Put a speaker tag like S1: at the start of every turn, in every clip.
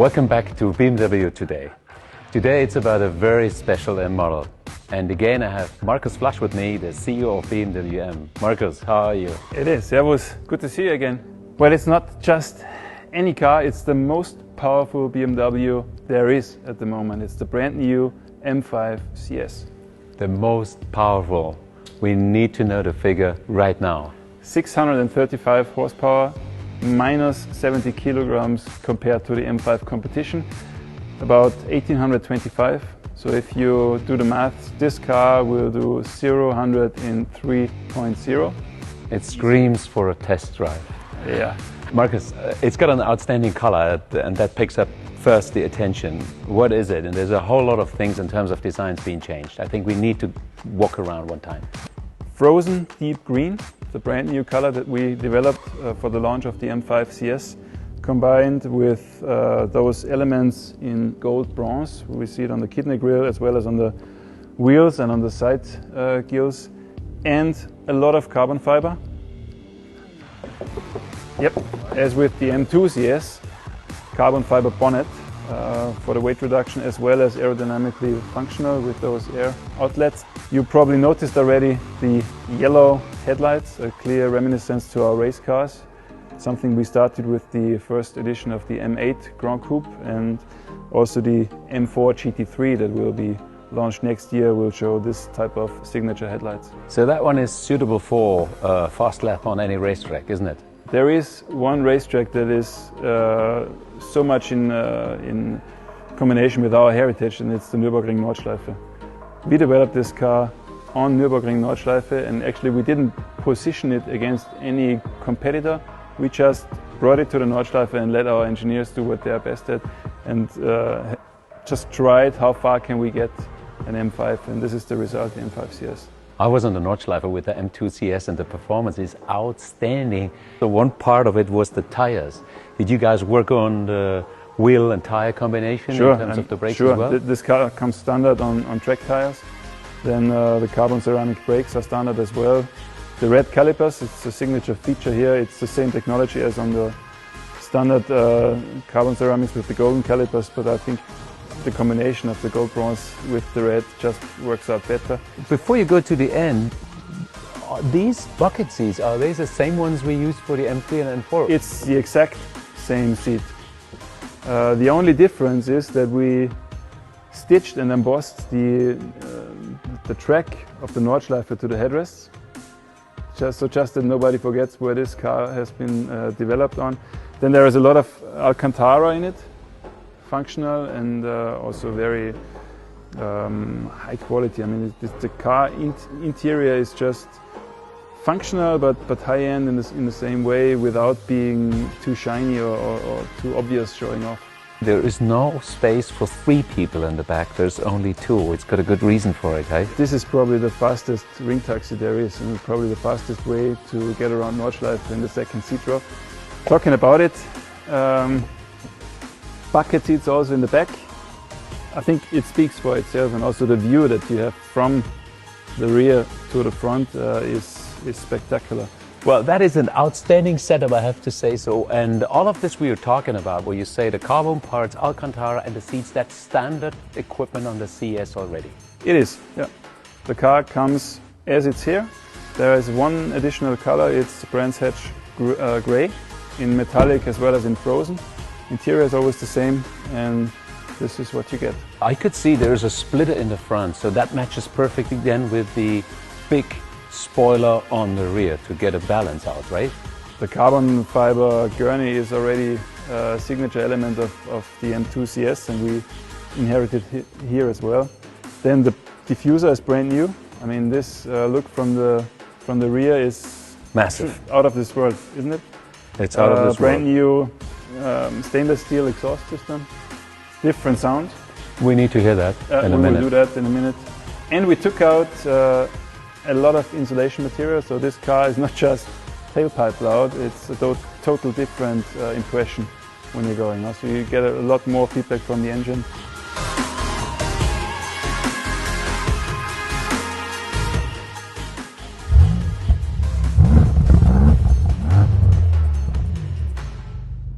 S1: Welcome back to BMW Today. Today it's about a very special M model. And again I have Markus Flasch with me, the CEO of BMW M. Markus, how are you?
S2: It is. Servus. Good to see you again. Well, it's not just any car, it's the most powerful BMW there is at the moment. It's the brand new M5 CS.
S1: The most powerful. We need to know the figure right now.
S2: 635 horsepower, minus 70 kilograms compared to the M5 competition, about 1825. So if you do the math, this car will do 0-100 in 3.0.
S1: It screams for a test drive.
S2: Yeah.
S1: Markus, it's got an outstanding color and that picks up first the attention. What is it? And there's a whole lot of things in terms of designs being changed. I think we need to walk around one time.
S2: Frozen deep green, the brand new color that we developed for the launch of the M5 CS, combined with those elements in gold bronze. We see it on the kidney grille as well as on the wheels and on the side gills, and a lot of carbon fiber. Yep, as with the M2 CS, carbon fiber bonnet for the weight reduction, as well as aerodynamically functional with those air outlets. You probably noticed already the yellow headlights, a clear reminiscence to our race cars. Something we started with the first edition of the M8 Grand Coupe, and also the M4 GT3 that will be launched next year will show this type of signature headlights.
S1: So that one is suitable for a fast lap on any racetrack, isn't it?
S2: There is one racetrack that is so much in combination with our heritage, and it's the Nürburgring Nordschleife. We developed this car on Nürburgring Nordschleife, and actually we didn't position it against any competitor. We just brought it to the Nordschleife and let our engineers do what they are best at, and just tried how far can we get an M5, and this is the result, the M5 CS.
S1: I was on the Nordschleife with the M2 CS and the performance is outstanding. So one part of it was the tires. Did you guys work on the wheel and tire combination in terms of the brakes as well?
S2: This car comes standard on track tires. Then the carbon ceramic brakes are standard as well. The red calipers, it's a signature feature here. It's the same technology as on the standard carbon ceramics with the golden calipers, but I think the combination of the gold bronze with the red just works out better.
S1: Before you go to the end, these bucket seats, are they the same ones we used for the M3 and M4?
S2: It's the exact same seat. The only difference is that we stitched and embossed the track of the Nordschleife to the headrests, just that nobody forgets where this car has been developed on. Then there is a lot of Alcantara in it, functional and also very high quality. I mean, the car interior is just functional but high-end in the same way, without being too shiny or too obvious showing off.
S1: There is no space for 3 people in the back, there's only 2. It's got a good reason for it, eh?
S2: This is probably the fastest ring taxi there is, and probably the fastest way to get around Nordschleife in the second seat row. Talking about it, bucket seats also in the back. I think it speaks for itself, and also the view that you have from the rear to the front is spectacular.
S1: Well, that is an outstanding setup, I have to say so. And all of this we are talking about, where you say the carbon parts, Alcantara and the seats, that's standard equipment on the CS already.
S2: It is, yeah. The car comes as it's here. There is one additional color, it's Brands Hatch Grey, in metallic as well as in frozen. Interior is always the same, and this is what you get.
S1: I could see there's a splitter in the front, so that matches perfectly then with the big spoiler on the rear to get a balance out, right?
S2: The carbon fiber gurney is already a signature element of the M2 CS, and we inherited here as well. Then the diffuser is brand new. I mean, this look from the rear is
S1: massive,
S2: out of this world, isn't it?
S1: It's out of this
S2: brand
S1: world.
S2: New stainless steel exhaust system, different sound.
S1: We need to hear that in a minute.
S2: We will do that in a minute. And we took out a lot of insulation material, so this car is not just tailpipe loud, it's a total different impression when you're going. Also, you get a lot more feedback from the engine.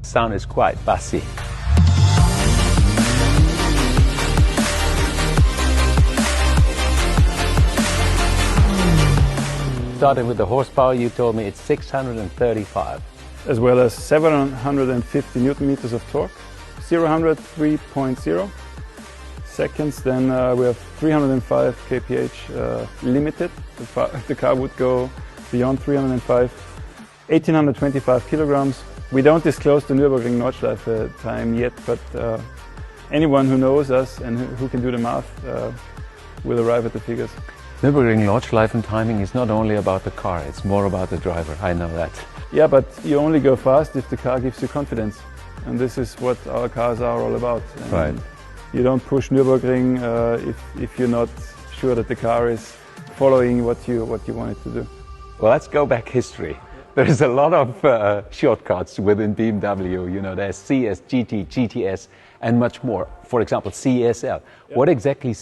S1: Sound is quite bassy. started with the horsepower, you told me it's 635.
S2: As well as 750 Newton meters of torque, 0-100 3.0 seconds. Then we have 305 kph limited. The car would go beyond 305. 1825 kilograms. We don't disclose the Nürburgring Nordschleife time yet, but anyone who knows us and who can do the math will arrive at the figures.
S1: Nürburgring Nordschleifen timing is not only about the car, it's more about the driver, I know that.
S2: Yeah, but you only go fast if the car gives you confidence. And this is what our cars are all about. And
S1: right.
S2: You don't push Nürburgring if you're not sure that the car is following what you want it to do.
S1: Well, let's go back history. There's a lot of shortcuts within BMW. You know, there's CS, GT, GTS, and much more. For example, CSL. Yeah. What exactly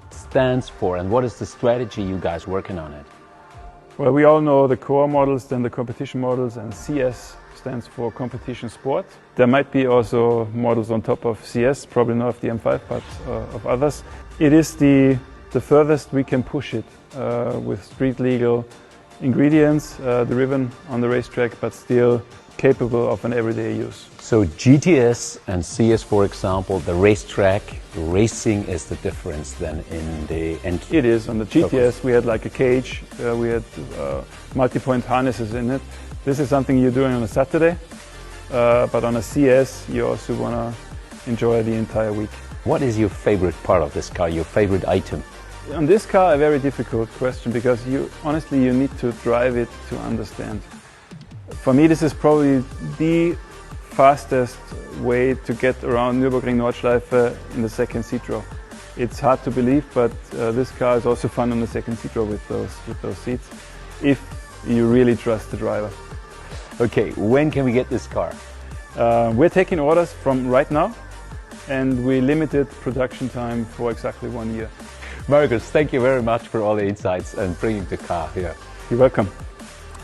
S1: stands for, and what is the strategy you guys working on it?
S2: Well, we all know the core models, then the competition models, and CS stands for competition sport. There might be also models on top of CS, probably not of the M5, but of others. It is the furthest we can push it with street legal ingredients, driven on the racetrack, but still capable of an everyday use.
S1: So GTS and CS, for example, the racetrack racing is the difference then in the entry?
S2: It is. On the GTS we had like a cage, we had multi-point harnesses in it. This is something you're doing on a Saturday, but on a CS you also want to enjoy the entire week.
S1: What is your favorite part of this car, your favorite item?
S2: On this car, a very difficult question, because honestly you need to drive it to understand. For me, this is probably the fastest way to get around Nürburgring Nordschleife in the second seat row. It's hard to believe, but this car is also fun on the second seat row with those seats, if you really trust the driver.
S1: Okay, when can we get this car?
S2: We're taking orders from right now, and we limited production time for exactly 1 year.
S1: Marcus, thank you very much for all the insights and bringing the car here.
S2: You're welcome.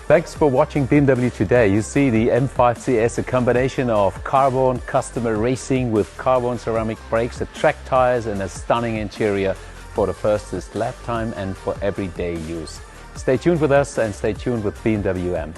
S1: Thanks for watching BMW Today. You see the M5 CS, a combination of carbon customer racing with carbon ceramic brakes, the track tires, and a stunning interior for the fastest lap time and for everyday use. Stay tuned with us and stay tuned with BMW M.